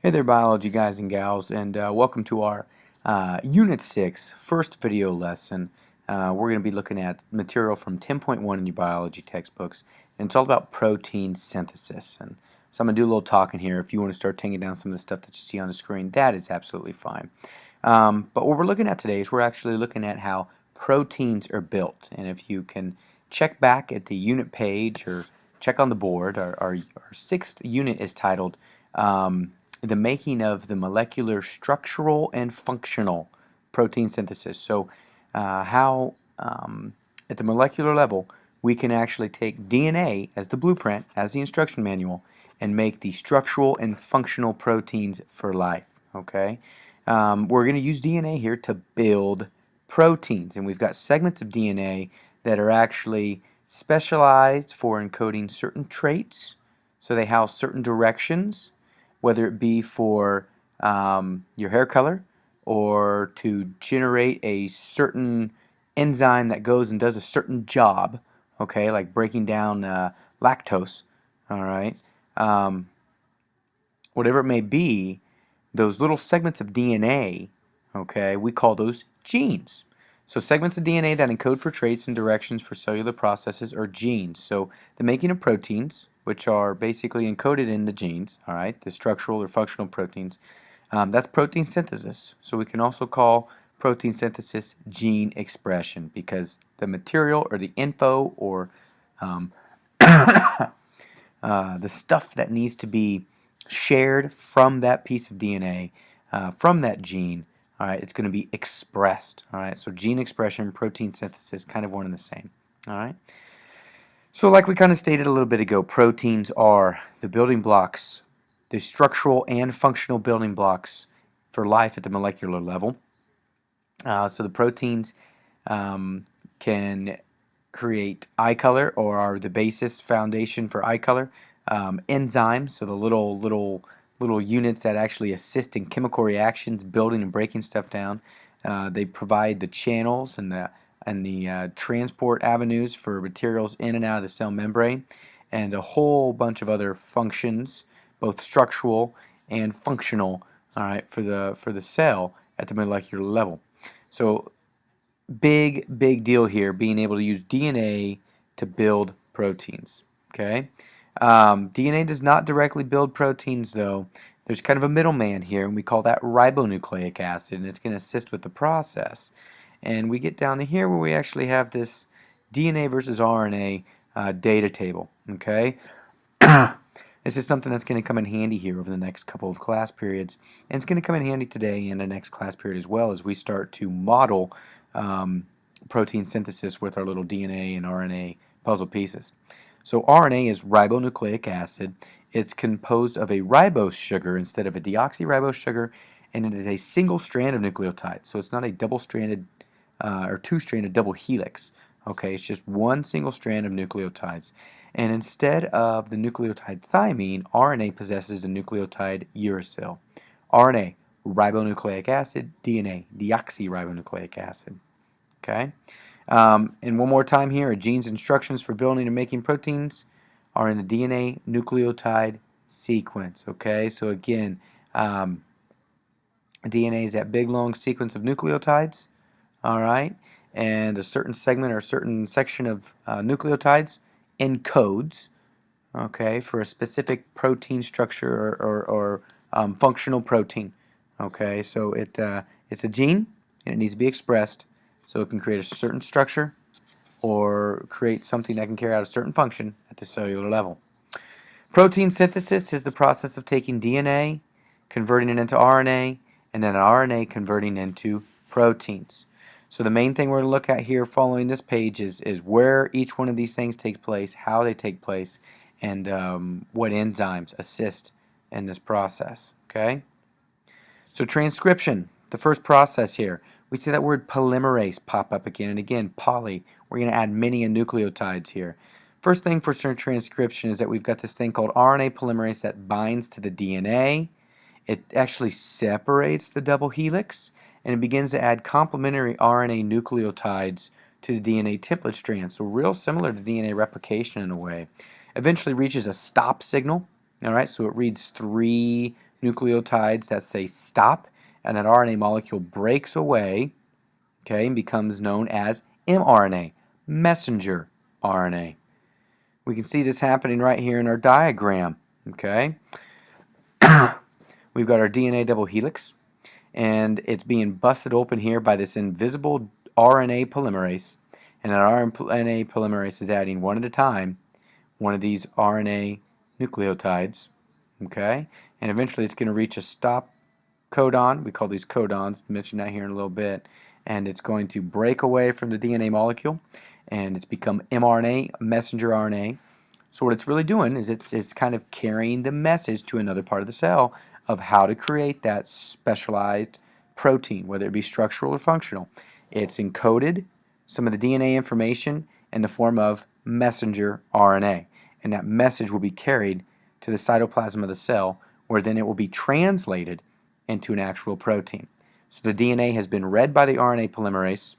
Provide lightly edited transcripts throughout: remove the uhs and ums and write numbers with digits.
Hey there, biology guys and gals, and welcome to our Unit 6 first video lesson. We're going to be looking at material from 10.1 in your biology textbooks, and it's all about protein synthesis. And so I'm going to do a little talking here. If you want to start taking down some of the stuff that you see on the screen, that is absolutely fine. But what we're looking at today is we're actually looking at how proteins are built. And if you can check back at the unit page or check on the board, our sixth unit is titled the making of the molecular structural and functional protein synthesis. So how at the molecular level we can actually take DNA as the blueprint, as the instruction manual, and make the structural and functional proteins for life. Okay, we're going to use DNA here to build proteins, and we've got segments of DNA that are actually specialized for encoding certain traits, so they house certain directions, whether it be for your hair color or to generate a certain enzyme that goes and does a certain job, okay, like breaking down lactose, all right, whatever it may be, those little segments of DNA, okay, we call those genes. So segments of DNA that encode for traits and directions for cellular processes are genes. So the making of proteins, which are basically encoded in the genes, all right, the structural or functional proteins, that's protein synthesis. So we can also call protein synthesis gene expression because the material or the info or the stuff that needs to be shared from that piece of DNA, from that gene, all right, it's going to be expressed. All right, so gene expression, protein synthesis, kind of one and the same. All right. So like we kind of stated a little bit ago, proteins are the building blocks, the structural and functional building blocks for life at the molecular level. So the proteins can create eye color, or are the basis foundation for eye color. Enzymes, so the little units that actually assist in chemical reactions, building and breaking stuff down. They provide the channels and the transport avenues for materials in and out of the cell membrane, and a whole bunch of other functions, both structural and functional, all right, for the cell at the molecular level. So big deal here, being able to use DNA to build proteins. Okay, DNA does not directly build proteins, though. There's kind of a middleman here, and we call that ribonucleic acid, and it's going to assist with the process. And we get down to here where we actually have this DNA versus RNA data table. Okay, this is something that's going to come in handy here over the next couple of class periods, and it's going to come in handy today and the next class period as well, as we start to model protein synthesis with our little DNA and RNA puzzle pieces. So RNA is ribonucleic acid. It's composed of a ribose sugar instead of a deoxyribose sugar, and it is a single strand of nucleotides. So it's not a double-stranded or two-stranded double helix. Okay, it's just one single strand of nucleotides. And instead of the nucleotide thymine, RNA possesses the nucleotide uracil. RNA, ribonucleic acid. DNA, deoxyribonucleic acid. Okay, and one more time here, a gene's instructions for building and making proteins are in the DNA nucleotide sequence. Okay, so again, DNA is that big long sequence of nucleotides, all right, and a certain segment or a certain section of nucleotides encodes, okay, for a specific protein structure or functional protein. Okay, so it's a gene and it needs to be expressed, so it can create a certain structure or create something that can carry out a certain function at the cellular level. Protein synthesis is the process of taking DNA, converting it into RNA, and then RNA converting into proteins. So the main thing we're going to look at here following this page is where each one of these things takes place, how they take place, and what enzymes assist in this process. Okay? So transcription, the first process here. We see that word polymerase pop up again and again. Poly, we're going to add many nucleotides here. First thing for transcription is that we've got this thing called RNA polymerase that binds to the DNA. It actually separates the double helix, and it begins to add complementary RNA nucleotides to the DNA template strand. So real similar to DNA replication in a way. Eventually reaches a stop signal, All right, so it reads 3 nucleotides that say stop, and that RNA molecule breaks away, okay, and becomes known as mRNA, messenger RNA. We can see this happening right here in our diagram, okay? We've got our DNA double helix, and it's being busted open here by this invisible RNA polymerase, and that RNA polymerase is adding one at a time one of these RNA nucleotides, okay? And eventually it's going to reach a stop codon. We call these codons, mention that here in a little bit. And it's going to break away from the DNA molecule, and it's become mRNA, messenger RNA. So what it's really doing is it's kind of carrying the message to another part of the cell of how to create that specialized protein, whether it be structural or functional. It's encoded some of the DNA information in the form of messenger RNA, and that message will be carried to the cytoplasm of the cell, where then it will be translated into an actual protein. So the DNA has been read by the RNA polymerase.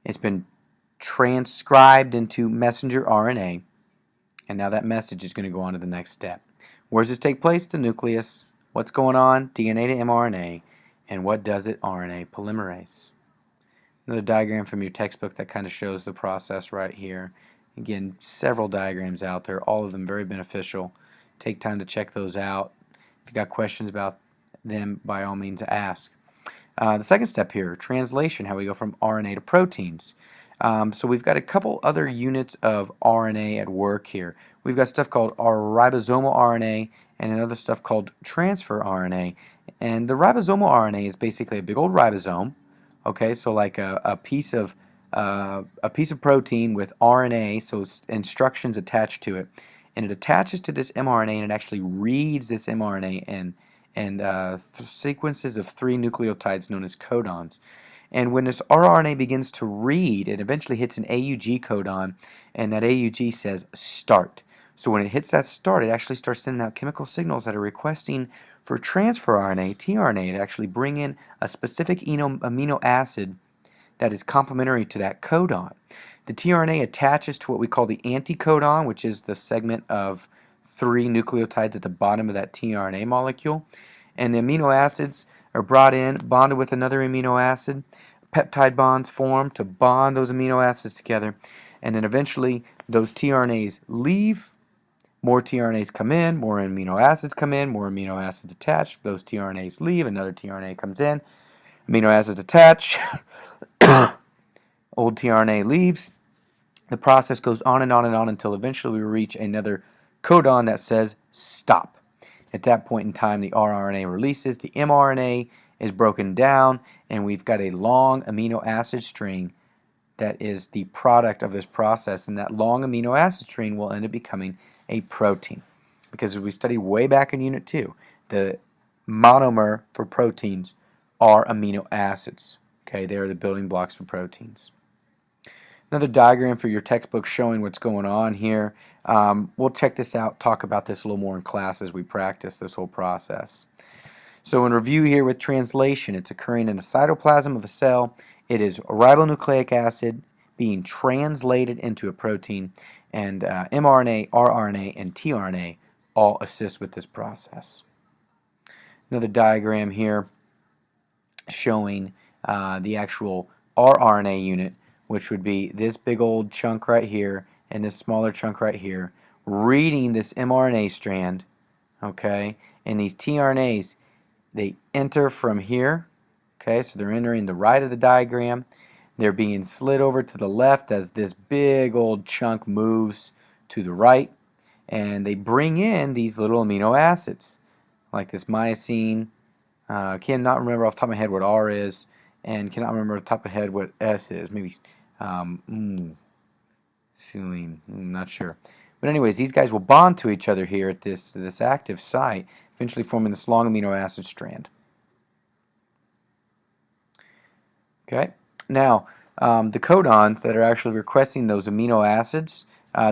It's been transcribed into messenger RNA, and now that message is going to go on to the next step. Where does this take place? The nucleus. What's going on? DNA to mRNA. And what does it? RNA polymerase. Another diagram from your textbook that kind of shows the process right here. Again, several diagrams out there, all of them very beneficial. Take time to check those out. If you got questions about them, by all means ask. The second step here, translation, how we go from RNA to proteins. So we've got a couple other units of RNA at work here. We've got stuff called our ribosomal RNA and another stuff called transfer RNA. And the ribosomal RNA is basically a big old ribosome. Okay, so like a piece of protein with RNA, so instructions attached to it, and it attaches to this mRNA, and it actually reads this mRNA and sequences of 3 nucleotides known as codons. And when this rRNA begins to read, it eventually hits an AUG codon, and that AUG says start. So when it hits that start, it actually starts sending out chemical signals that are requesting for transfer RNA, tRNA, to actually bring in a specific amino acid that is complementary to that codon. The tRNA attaches to what we call the anticodon, which is the segment of 3 nucleotides at the bottom of that tRNA molecule. And the amino acids are brought in, bonded with another amino acid. Peptide bonds form to bond those amino acids together. And then eventually those tRNAs leave. More tRNAs come in, more amino acids come in, more amino acids attach. Those tRNAs leave, another tRNA comes in. Amino acids attach. Old tRNA leaves. The process goes on and on and on until eventually we reach another codon that says stop. At that point in time, the rRNA releases, the mRNA is broken down, and we've got a long amino acid string that is the product of this process, and that long amino acid string will end up becoming a protein. Because as we studied way back in Unit 2, the monomer for proteins are amino acids. Okay, they are the building blocks for proteins. Another diagram for your textbook showing what's going on here. We'll check this out, talk about this a little more in class as we practice this whole process. So in review here with translation, it's occurring in the cytoplasm of a cell. It is ribonucleic acid being translated into a protein, and mRNA, rRNA, and tRNA all assist with this process. Another diagram here showing the actual rRNA unit, which would be this big old chunk right here and this smaller chunk right here, reading this mRNA strand, okay? And these tRNAs, they enter from here, okay? So they're entering the right of the diagram. They're being slid over to the left as this big old chunk moves to the right, and they bring in these little amino acids, like this myosin. Cannot remember off the top of my head what R is, and cannot remember off the top of my head what S is. Maybe Serine, not sure. But anyways, these guys will bond to each other here at this active site, eventually forming this long amino acid strand. Okay. Now, the codons that are actually requesting those amino acids,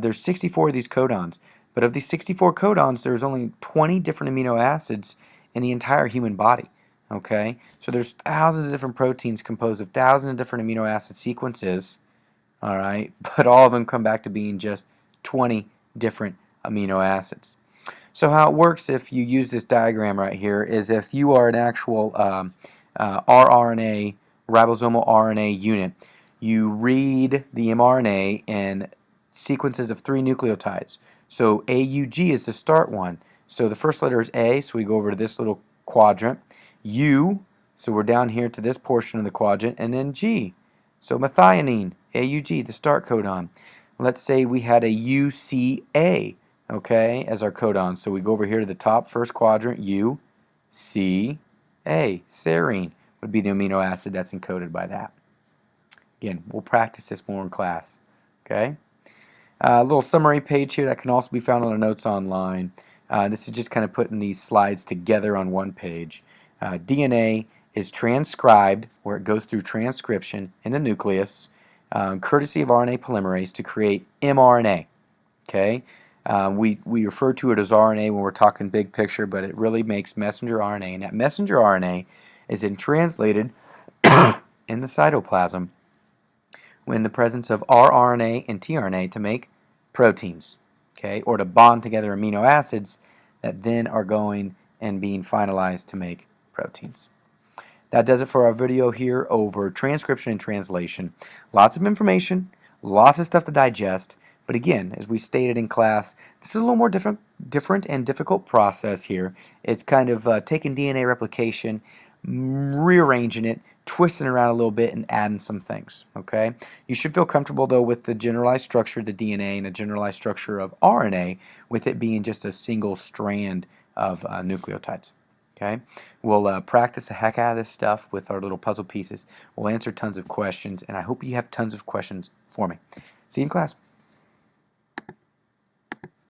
there's 64 of these codons. But of these 64 codons, there's only 20 different amino acids in the entire human body. Okay, so there's thousands of different proteins composed of thousands of different amino acid sequences. All right, but all of them come back to being just 20 different amino acids. So how it works if you use this diagram right here is if you are an actual rRNA, ribosomal RNA unit, you read the mRNA in sequences of 3 nucleotides. So AUG is the start one. So the first letter is A, so we go over to this little quadrant. U, so we're down here to this portion of the quadrant, and then G. So methionine, AUG, the start codon. Let's say we had a UCA, okay, as our codon. So we go over here to the top first quadrant, U, C, A. Serine would be the amino acid that's encoded by that. Again, we'll practice this more in class, okay? A little summary page here that can also be found on the notes online. This is just kind of putting these slides together on one page. DNA is transcribed, where it goes through transcription in the nucleus, courtesy of RNA polymerase to create mRNA. Okay, we refer to it as RNA when we're talking big picture, but it really makes messenger RNA, and that messenger RNA is then translated in the cytoplasm in the presence of rRNA and tRNA to make proteins, okay, or to bond together amino acids that then are going and being finalized to make proteins. That does it for our video here over transcription and translation. Lots of information, lots of stuff to digest, but again, as we stated in class, this is a little more different and difficult process here. It's kind of taking DNA replication, rearranging it, twisting it around a little bit, and adding some things. Okay, you should feel comfortable though with the generalized structure of the DNA and the generalized structure of RNA, with it being just a single strand of nucleotides. Okay, we'll practice the heck out of this stuff with our little puzzle pieces. We'll answer tons of questions, and I hope you have tons of questions for me. See you in class.